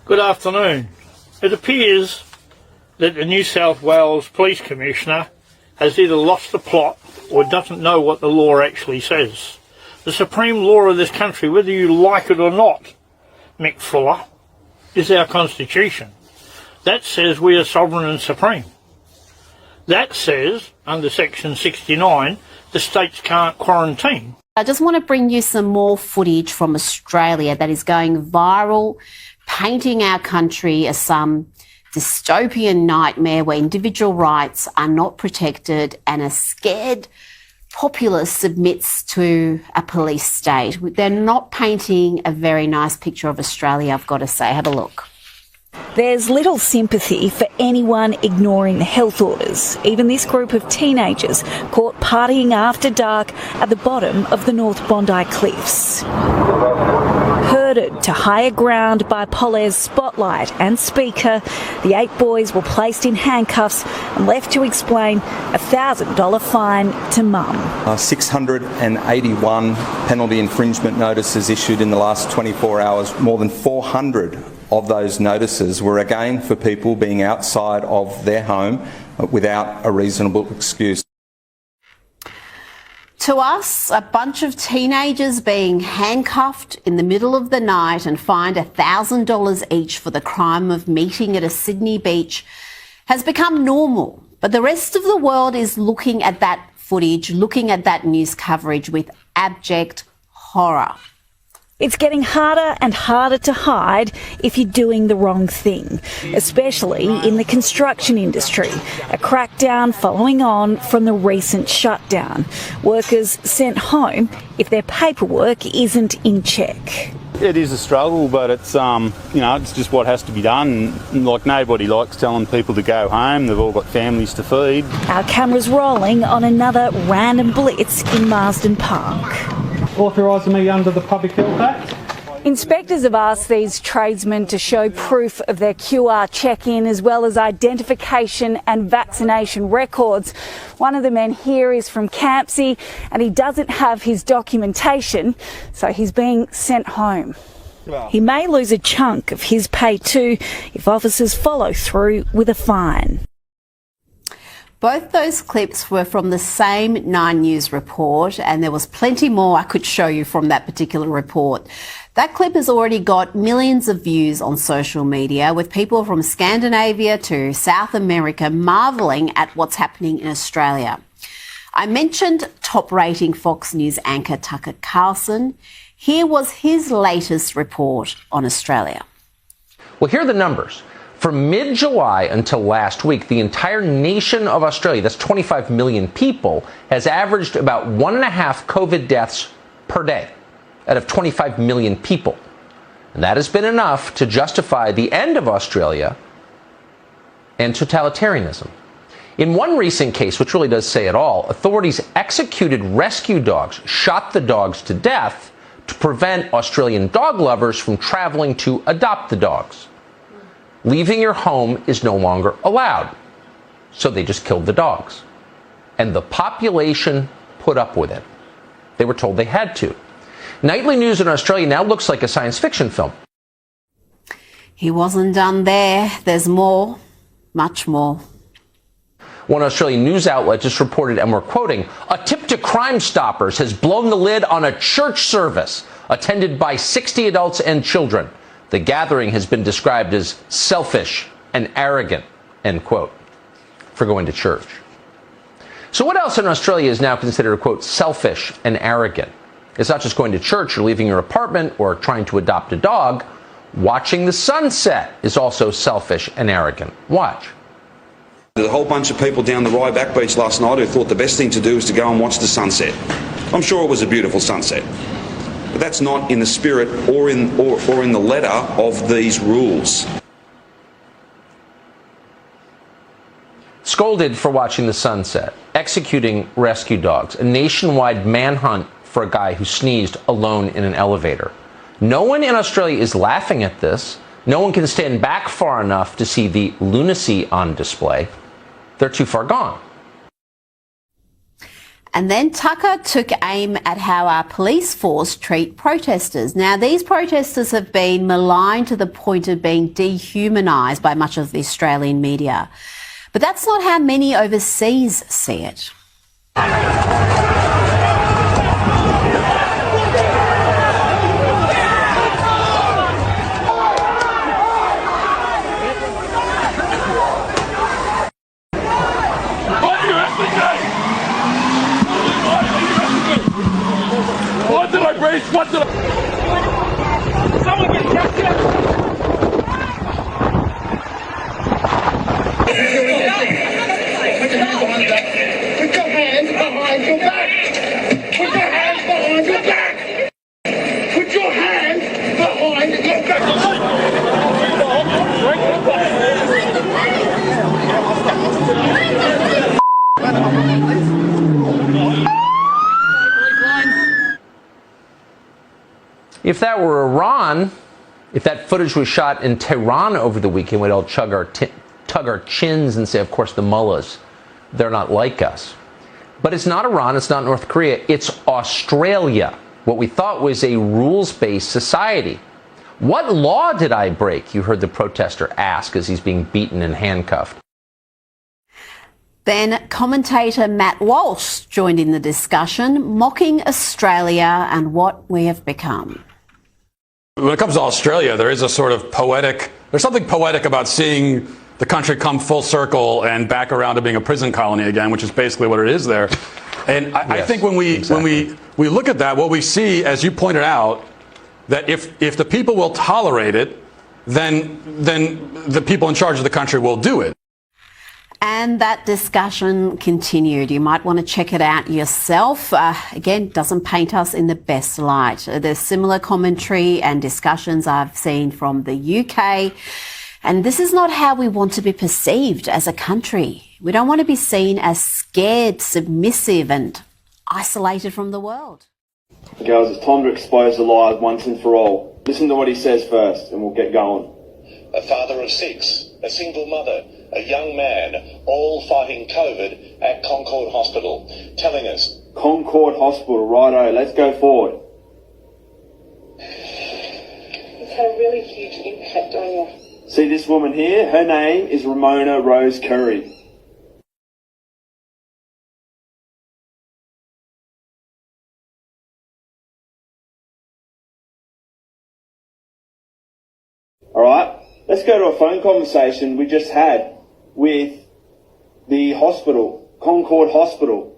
Good afternoon. It appears that the New South Wales Police Commissioner has either lost the plot or doesn't know what the law actually says. The supreme law of this country, whether you like it or not, Mick Fuller, is our Constitution. That says we are sovereign and supreme. That says, under Section 69, the states can't quarantine. I just want to bring you some more footage from Australia that is going viral, painting our country as some dystopian nightmare where individual rights are not protected and a scared populace submits to a police state. They're not painting a very nice picture of Australia, I've got to say. Have a look. There's little sympathy for anyone ignoring the health orders, even this group of teenagers caught partying after dark at the bottom of the North Bondi Cliffs. Herded to higher ground by Polaire's spotlight and speaker, the 8 boys were placed in handcuffs and left to explain a $1,000 fine to mum. 681 penalty infringement notices issued in the last 24 hours. More than 400 of those notices were again for people being outside of their home without a reasonable excuse. To us, a bunch of teenagers being handcuffed in the middle of the night and fined $1,000 each for the crime of meeting at a Sydney beach has become normal. But the rest of the world is looking at that footage, looking at that news coverage with abject horror. It's getting harder and harder to hide if you're doing the wrong thing, especially in the construction industry. A crackdown following on from the recent shutdown. Workers sent home if their paperwork isn't in check. It is a struggle, but it's it's just what has to be done. Like, nobody likes telling people to go home. They've all got families to feed. Our cameras rolling on another random blitz in Marsden Park. Authorising me under the Public Health Act. Inspectors have asked these tradesmen to show proof of their QR check-in as well as identification and vaccination records. One of the men here is from Campsie and he doesn't have his documentation, so he's being sent home. He may lose a chunk of his pay too if officers follow through with a fine. Both those clips were from the same Nine News report, and there was plenty more I could show you from that particular report. That clip has already got millions of views on social media, with people from Scandinavia to South America marvelling at what's happening in Australia. I mentioned top-rating Fox News anchor Tucker Carlson. Here was his latest report on Australia. Well, here are the numbers. From mid-July until last week, the entire nation of Australia, that's 25 million people, has averaged about 1.5 COVID deaths per day out of 25 million people. And that has been enough to justify the end of Australia and totalitarianism. In one recent case, which really does say it all, authorities executed rescue dogs, shot the dogs to death to prevent Australian dog lovers from traveling to adopt the dogs. Leaving your home is no longer allowed. So they just killed the dogs. And the population put up with it. They were told they had to. Nightly news in Australia now looks like a science fiction film. He wasn't done there. There's more, much more. One Australian news outlet just reported, and we're quoting, "A tip to Crime Stoppers has blown the lid on a church service attended by 60 adults and children. The gathering has been described as selfish and arrogant," end quote, for going to church. So what else in Australia is now considered, quote, selfish and arrogant? It's not just going to church or leaving your apartment or trying to adopt a dog. Watching the sunset is also selfish and arrogant. Watch. There's a whole bunch of people down the Ryback Beach last night who thought the best thing to do was to go and watch the sunset. I'm sure it was a beautiful sunset. But that's not in the spirit or in the letter of these rules. Scolded for watching the sunset, executing rescue dogs, a nationwide manhunt for a guy who sneezed alone in an elevator. No one in Australia is laughing at this. No one can stand back far enough to see the lunacy on display. They're too far gone. And then Tucker took aim at how our police force treat protesters. Now, these protesters have been maligned to the point of being dehumanised by much of the Australian media. But that's not how many overseas see it. What did I break? What did I... Someone get kept here! Put your hands behind your back! Put your hands behind your back! Put your hands behind your back! If that were Iran, if that footage was shot in Tehran over the weekend, we'd all tug our chins and say, of course, the mullahs, they're not like us. But it's not Iran, it's not North Korea, it's Australia, what we thought was a rules-based society. What law did I break? You heard the protester ask as he's being beaten and handcuffed. Then commentator Matt Walsh joined in the discussion, mocking Australia and what we have become. When it comes to Australia, there is a sort of there's something poetic about seeing the country come full circle and back around to being a prison colony again, which is basically what it is there. And I think when we look at that, what we see, as you pointed out, that if the people will tolerate it, then the people in charge of the country will do it. And that discussion continued. You might want to check it out yourself. Again, doesn't paint us in the best light. There's similar commentary and discussions I've seen from the UK. And this is not how we want to be perceived as a country. We don't want to be seen as scared, submissive and isolated from the world. Girls, it's time to expose the lies once and for all. Listen to what he says first and we'll get going. A father of 6, a single mother, a young man, all fighting COVID at Concord Hospital, telling us... Concord Hospital, righto, let's go forward. It's had a really huge impact on you. See this woman here? Her name is Ramona Rose Curry. Alright, let's go to a phone conversation we just had with the hospital, Concord Hospital.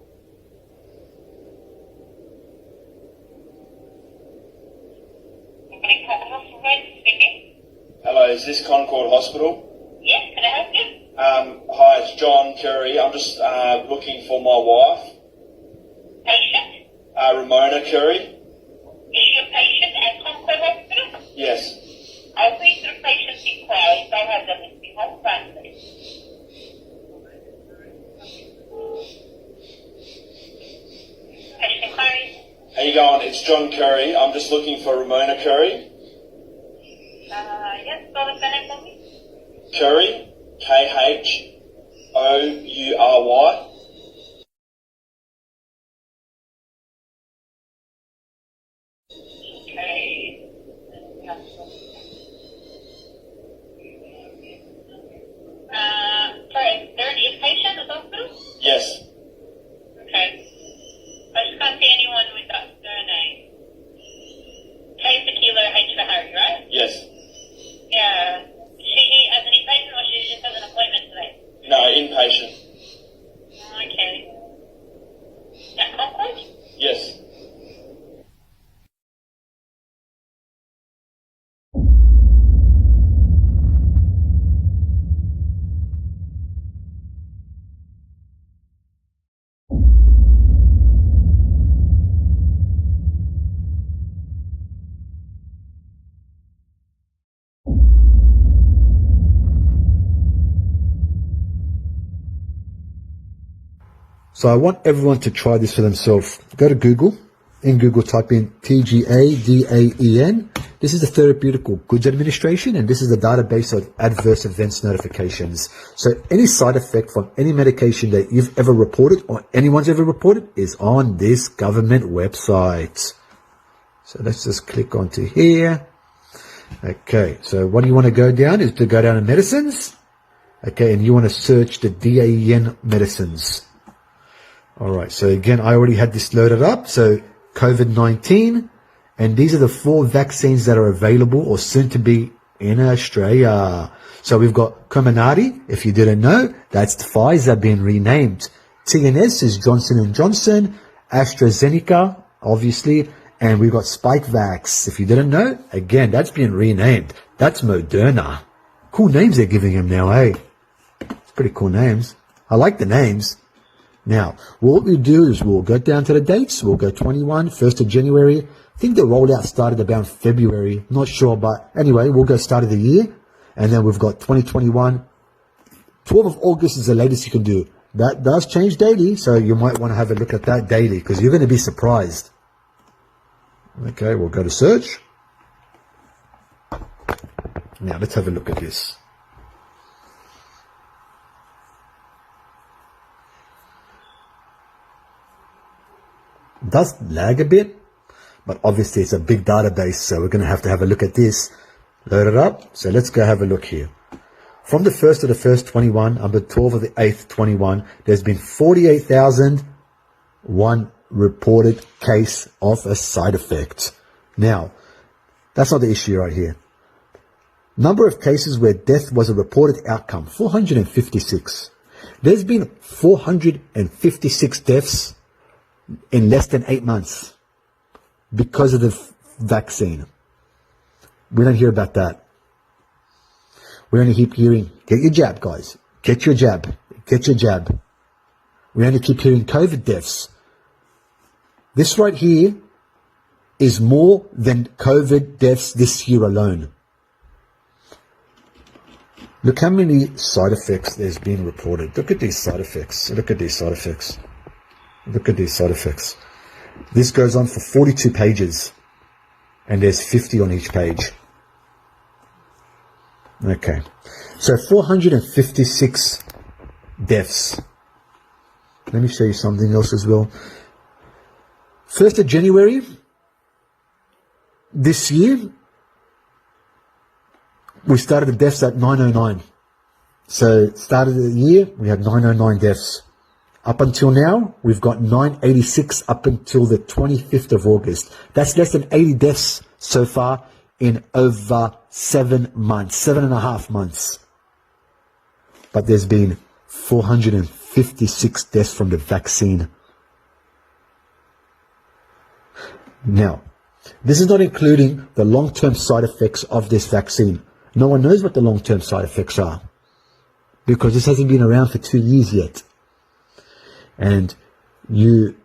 Hello, is this Concord Hospital? Yes, can I help you? Hi, it's John Curry. I'm just looking for my wife. Patient? Ramona Curry. Is she a patient at Concord Hospital? Yes. I'll please the patient's inquiries. I have them in the home front, please. Patient inquiries? How you going? It's John Curry. I'm just looking for Ramona Curry. Yes, spell the surname for me. Curry, Khoury. Okay. Sorry, is there any patient at the hospital? Yes. Okay. I just can't see anyone with that surname. K for kilo, H for Harry, right? Yes. Yeah. Is she as an inpatient or she just has an appointment today? No, inpatient. Okay. At Concord? Yes. So I want everyone to try this for themselves. Go to Google In Google, type in TGADAEN. This is the Therapeutic Goods Administration, and this is the database of adverse events notifications. So any side effect from any medication that you've ever reported or anyone's ever reported is on this government website. So let's just click onto here. Okay, so what you want to go down is to go down to medicines. Okay, and you want to search the DAEN medicines. All right, so again, I already had this loaded up. So COVID-19, and these are the 4 vaccines that are available or soon to be in Australia. So we've got Comirnaty, if you didn't know, that's Pfizer being renamed. TNS is Johnson & Johnson, AstraZeneca, obviously, and we've got Spikevax. If you didn't know, again, that's being renamed. That's Moderna. Cool names they're giving them now, hey? It's pretty cool names. I like the names. Now, what we do is we'll go down to the dates. We'll go 21, 1st of January. I think the rollout started about February. Not sure, but anyway, we'll go start of the year. And then we've got 2021. 12th of August is the latest you can do. That does change daily, so you might want to have a look at that daily because you're going to be surprised. Okay, we'll go to search. Now, let's have a look at this. It does lag a bit, but obviously it's a big database, so we're going to have a look at this. Load it up. So let's go have a look here. From the 1st of the 1st, 21, on the 12th of the 8th, 21, there's been 48,001 reported case of a side effect. Now, that's not the issue right here. Number of cases where death was a reported outcome, 456. There's been 456 deaths in less than 8 months because of the vaccine. We don't hear about that. We only keep hearing, get your jab, guys. Get your jab. Get your jab. We only keep hearing COVID deaths. This right here is more than COVID deaths this year alone. Look how many side effects there's been reported. Look at these side effects. Look at these side effects. Look at these side effects. This goes on for 42 pages. And there's 50 on each page. Okay. So 456 deaths. Let me show you something else as well. 1st of January this year, we started the deaths at 909. So started the year, we had 909 deaths. Up until now, we've got 986 up until the 25th of August. That's less than 80 deaths so far in over 7 months, 7.5 months. But there's been 456 deaths from the vaccine. Now, this is not including the long-term side effects of this vaccine. No one knows what the long-term side effects are because this hasn't been around for 2 years yet. And you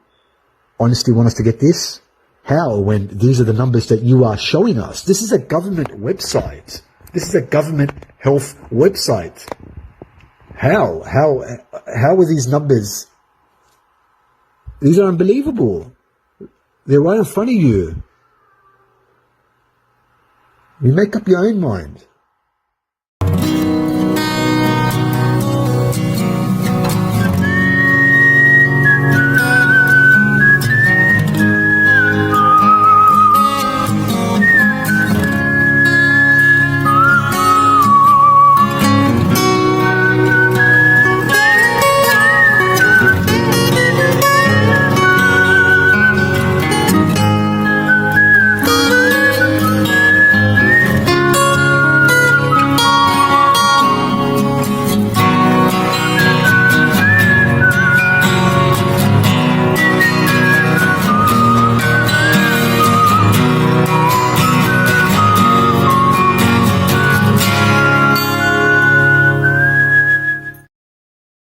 honestly want us to get this? How, when these are the numbers that you are showing us? This is a government website. This is a government health website. How are these numbers? These are unbelievable. They're right in front of you. You make up your own mind.